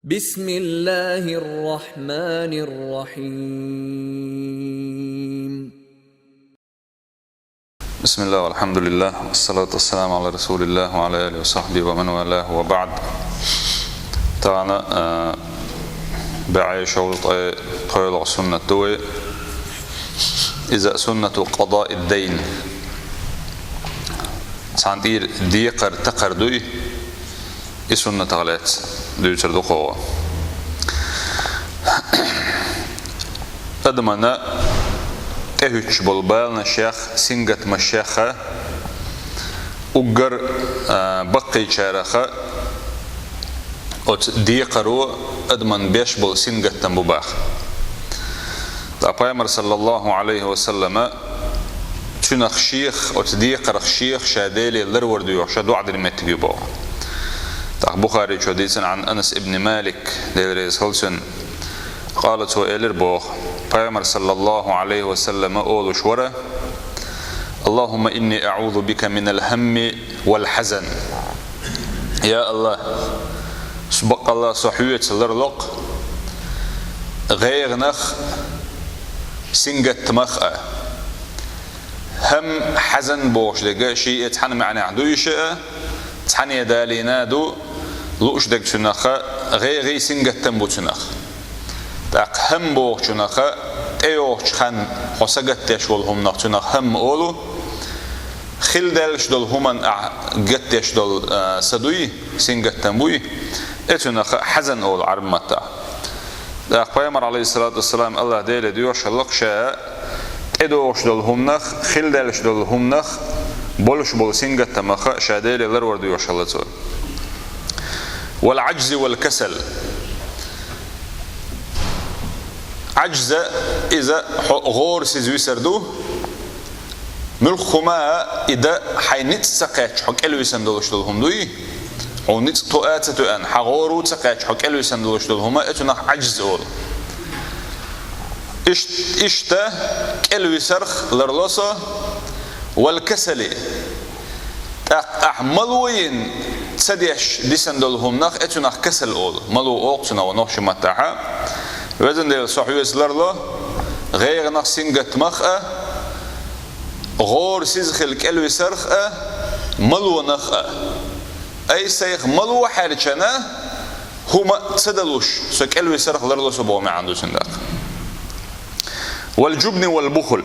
بسم الله الرحمن الرحيم. بسم الله والحمد لله والصلاة والسلام على رسول الله وعلى آله وصحبه ومن والاه وبعد. تعالى بعي شوط طويل سنة دوي إذا سنة قضاء الدين سانتير ديقر تقر دوي سنة غلات دوي تردو قوة أدمنا تهيش بالبالنا شيخ سنجت مشيخة أجر بقي شارخة أت ديقرو أدمن بيش بال سنجت تنبوباخ. تابعمر صلى الله عليه وسلم تنخ شيخ أت ديقر شيخ شاديلي لرور ديو شادو عدل متبيبو. بخاري حديث عن أنس ابن مالك ديريس هلسن قالت هو إلر بوخ پیغمبر صلى الله عليه وسلم أول شورة اللهم إني أعوذ بك من الهم والحزن. يا الله سبق الله صحوية لرلق غير نخ سنجت مخأ هم حزن بوش لقى شيء تحن معنى عدو يشاء تحن يدالينا دو لوش دك تنخا غير سنجت تنبو تنخ تاق هم بوش تنخا ايوش خان حسقت تشولهم نخ تنخ هم اولو خل دلش دول همان قتش دول سدوي سنجت تنبوي اتنخ حزن اول عرمتا تاق پیغمبر عليه الصلاة والسلام الله ديل ديوش اللق شاء ادوش دول هم نخ خل دلش دول هم نخ بولش بول سنجت تمخ شاديل لرور ديوش الله تول والعجز والكسل. عجز إذا غور سيزوي سردو ملخما إذا حينت سقاش حق إلوي سندلوش دلهم دوي أو نت تؤاتة أن حغورو سقاش حق إلوي سندلوش دلهما إتنا عجز أول إشتا إلوي سرخ لرلوسا والكسل أحملوين تسديش ديسندلهم نخ اتو نخ كسل اول ملو اوقتنا ونوش متاعها وزن ديال صحوي سلرلو غير نخ سنجت مخأ غور سيزخل كلوي سرخأ ملو نخأ اي سيخ ملو حارشنا هما تسدلوش سو كلوي سرخ لرلو سبو ما عنده سنداق. والجبن والبخل.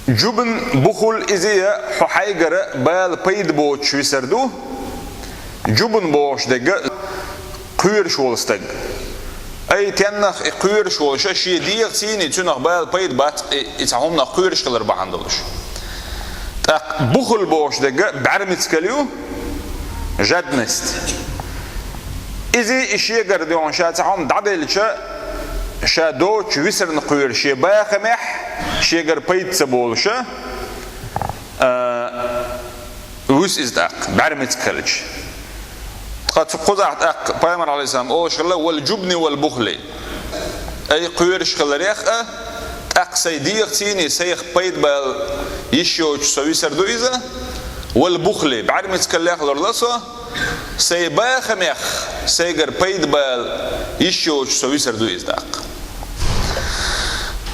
جبن بخل إذا حيجر بال بيد بوش ويسردو جبن بوش دقة قير شولستق أي تنخ قير شولش شيء ديق سيني تنخ بال بيد بات يتعهم نخ قير شكلر بعندلش بخل بوش دقة بعرمت كليو جدنست إذا إشي قردي عن شات تعهم دعدلش شادوش ويسر نقير شيء باخمح شيء قربيت سبولشة ويس إزداق بعرمت كلج قد قضعت أق بيامر عليه السلام أول شغلة والجبن والبخل أي قير شغلة ريخ أق سيديق تيني سيخ بيت بال يشيوش سويسر دويزة والبخل بعرمت كلج لرلصة سيباخمح سيقر بيت بال يشيوش سويسر دويزداق.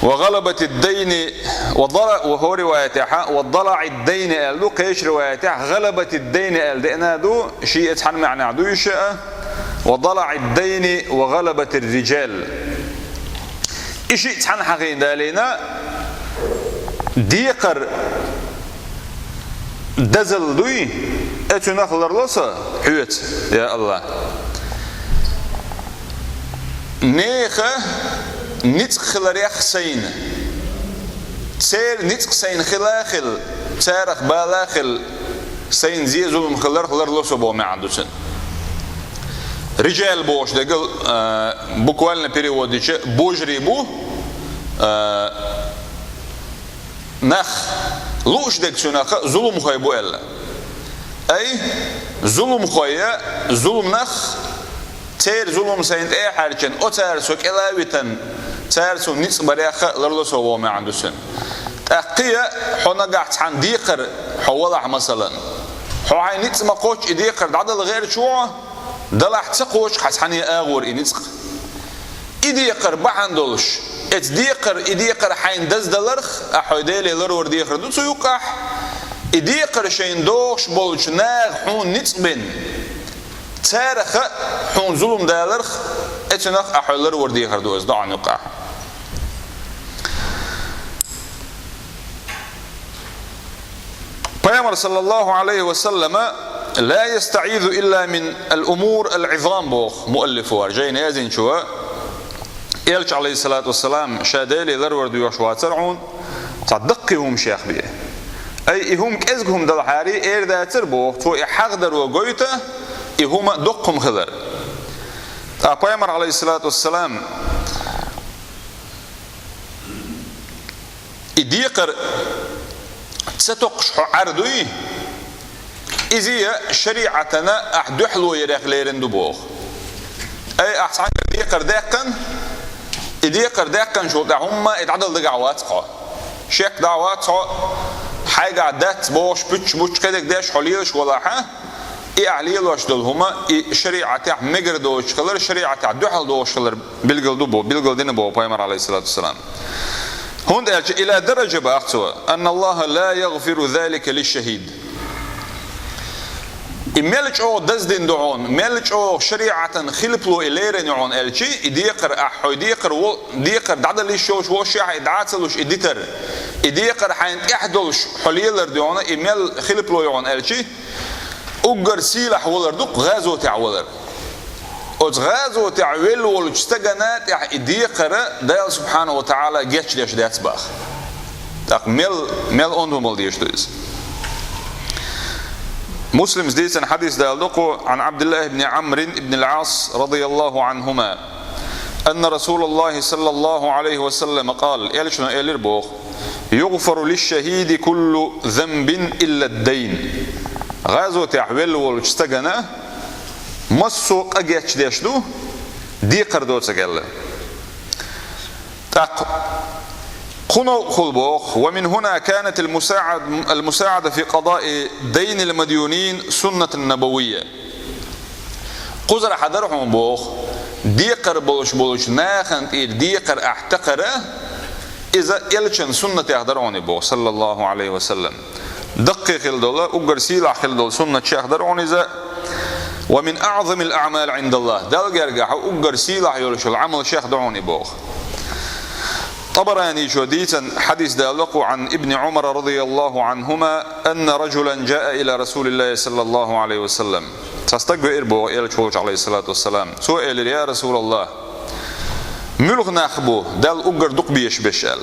وغلبة الدين وهو روايتها وضلع الدين قالوا قيش روايتها غلبة الدين قال دينادو شيء يتحن معنى عدو يشاء وضلع الدين وغلبة الرجال إشي يتحن حقين دالينا ديقر دزل دوي اتو نخلر لصا حيوت يا الله نيخة نتق خلريخ سين سير نتق سين خلاخل سارخ بالاخل سين زي ظلم خلر لسو بو ما عنده سن رجال بوش دقل بوكوالنا переводиче بوجري بو نخ لوش دك سنخ ظلم خوي بو الا اي ظلم خويا ظلم نخ تير ظلم سين اي حركن او تير سوك الاويتن تير سو نيس بريخ لرلسو بو ما عنده سن تقيا حنا قاعد عن ديقر حولع مثلا حو عين نيس ما قوش ديقر عدد غير شو دلح تقوش حسحني أغور إنسق إديقر بحندولش إديقر حين دز دلرخ أحويدالي لرور ديقر دو سيوقح إديقر شين دوش بولش ناغ حون نتسبن تارخ حون ظلم دالرخ اتنخ أحوي لرور ديقر دو ازدع نقح پیغمبر صلى الله عليه وسلم لا يستعيذ إلا من الأمور العظام بوخ مؤلفوها جاين يازين شوى إلش عليه الصلاة والسلام شادالي ذرور ديوش واترعون تصدقهم شيخ بيه أي إهم كأزقهم دلحاري إير داتر بوخ تو إحاقدر وقويته إهم دقهم خذر پیغمبر عليه الصلاة والسلام إديقر تستقش عردوي إذا شريعتنا أحدحلو يرخليرن دبوخ أي أحسن إديقر داقن شو دعهم إتعدل دعوات قا شيك دعوات حاجة عدات بوش بوش كده داش حليلش ولا ها إعليل واش دلهما شريعة مجر دوش خلر شريعة عدحل دوش خلر بلغل دبو بلغل دين بو پیغمبر عليه الصلاة والسلام هون إلى درجة بأختوا أن الله لا يغفر ذلك للشهيد ملج أو دزدين دعون ملج أو شريعة خلبلو إليرن يعون ألشي إديقر أحو إديقر دعدل الشوش وشيح إدعاتلوش إديتر إديقر حين إحدلش حليلر دعون إمل خلبلو يعون ألشي أجر سيلح ولردق غازو تعولر غازو تعويل والجستجنات إديقر دال سبحانه وتعالى جيش ليش دات باخ مل أنهم الديش ديز مسلم زديس حديث دالدقو عن عبد الله بن عمرو بن العاص رضي الله عنهما أن رسول الله صلى الله عليه وسلم قال يغفر للشهيد كل ذنب إلا الدين غازو تعويل والجستجنات مسوق أجيش ديشدو دي قردو تقال قنو خلبوخ ومن هنا كانت المساعدة في قضاء دين المديونين سنة النبوية قزر حضرهم بوخ ديقر بولش ناخن ديقر احتقره إذا إلشن سنة يحضروني بوخ صلى الله عليه وسلم دقي خلدولا أقر سيلع خلدول سنة يحضروني إذا ومن أعظم الأعمال عند الله دال جرجع أقر سيلع يولش العمل شيخ دعوني بوخ طبراني جديدا حديث دالق عن ابن عمر رضي الله عنهما أن رجلا جاء إلى رسول الله صلى الله عليه وسلم تستقبل إربو إلى شوج عليه الصلاة والسلام سؤال يا رسول الله ملغ ناخبو دال أقر دق بيش بشال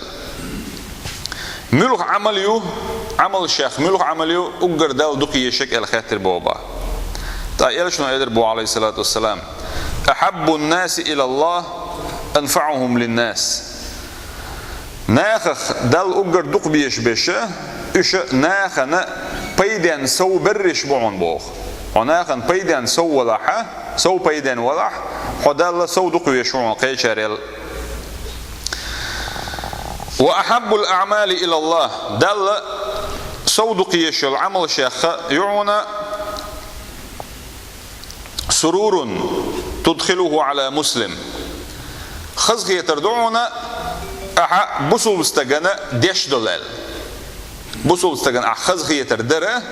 ملغ عمل الشيخ ملغ عمليو أقر دال دق يشك الخاتر بوبا تا شنو يدربو عليه الصلاة والسلام أحب الناس إلى الله أنفعهم للناس ناخخ دال أقر دق بيش بشا إيش ناخنا بيدان سو برش بعون بوخ وناخن بيدان سو ولحة سو بيدان ولح حدال سو دق بيشون قيشاريل وأحب الأعمال إلى الله دال سو دق يشل عمل شيخ يعونا سرور تدخله على مسلم خزق يتردعونا بصول استغنى ديش دولال بصول استغنى خزق يتردره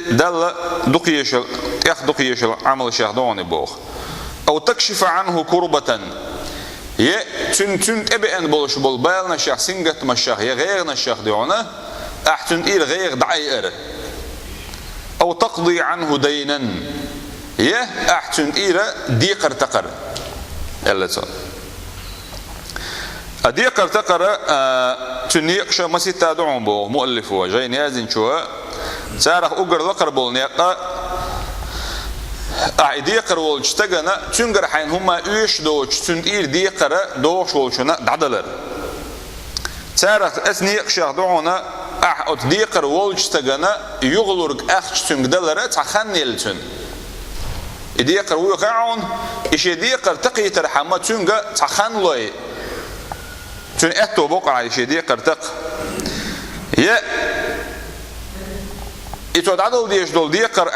دل دقيشل ياخ دقيشل عمل شيخ دوني بوخ او تكشف عنه كربة ي تن ابن بولش بول بالنا شيخ سنجت مشيخ يا غيرنا الشيخ ديونا احتن الى غير دعير او تقضي عنه دينا يه أحسن إيرا ديقر تقر يلا صار ديقر تقر تنيقش مسيت تدعون بو مؤلفه جاي نازن شو سارخ أقر لقر بول نيقا ديقر والجتجنا تنقر حين هما إيش دوش تنقير ديقر دوش والشنا دعدلر سارخ أثنيقش يخدعونا ديقر والجتجنا يغلرك أخش تنقدلر تخنيلتن ديقر ويقعون إيش ديقر تقي ترحمة تنقى تخنلوي تن أتو بقع إيش ديقر تق يا إتو عدل ديش دول ديقر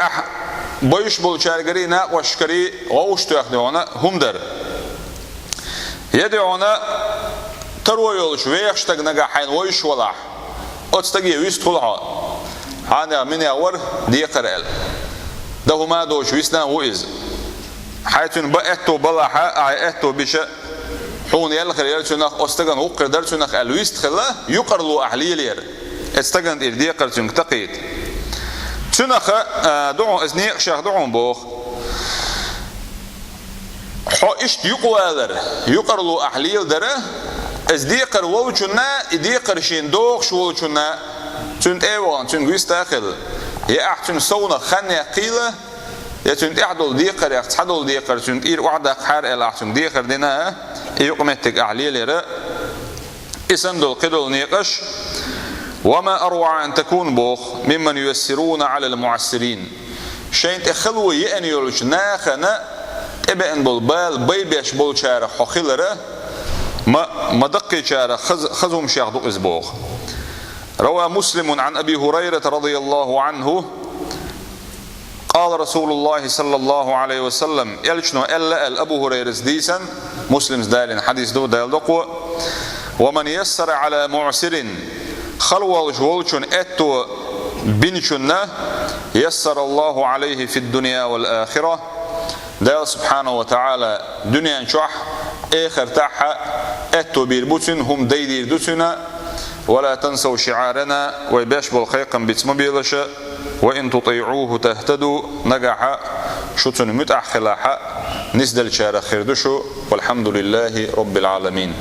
boyuş bolçargari na qoşkari qoğuş döqdi ona humdar yedi ona tarvoy oluş ve yaxştagnaga hayn oyuş wala otstagi üst tulha hana min yawar diqral da huma doş wisna uiz haytun ba'tu balaha ayatu bisha حون يلخر يلتناخ أستجن وقر درتناخ الويست خلا يقرلو أهليلير استجن إردية قرتن تقيد تناخ دعو أزنيق شاه دعو بوخ حاشت يقوالر يقرلو أهليل دره أزديقر ووجنا إديقر شين دوخ شو ووجنا تنت أيوان تنت ويست أخل يا أحتن صونا خنيا قيلة يا تنت أحدل ديقر يا تحدل ديقر تنت إير وعدا خار إلى أحتن ديقر دينا يقمتك أعليلر إسندل قدل نيقش وما أروع أن تكون بوخ ممن ييسرون على المعسرين شين تخلو يأني يولش ناخنا إبن بالبال بيبيش بولشارة حخيلرة ما دقي شارة خزم شاهدو إزبوخ روى مسلم عن أبي هريرة رضي الله عنه قال رسول الله صلى الله عليه وسلم يلشنو ألا أبو هريرة ديسا مسلم دالين حديث دو دال دقوة ومن يسر على معسر خلوة جولشن أتو بنشنا يسر الله عليه في الدنيا والآخرة دال سبحانه وتعالى دنيا شح آخر تاحة أتو بيربوتن هم ديدير دوتنا ولا تنسوا شعارنا ويباش بالخيقا بتمبيلش وإن تطيعوه تهتدوا نجح شتن متأخلاحة نزدل شارع خيردشو والحمد لله رب العالمين.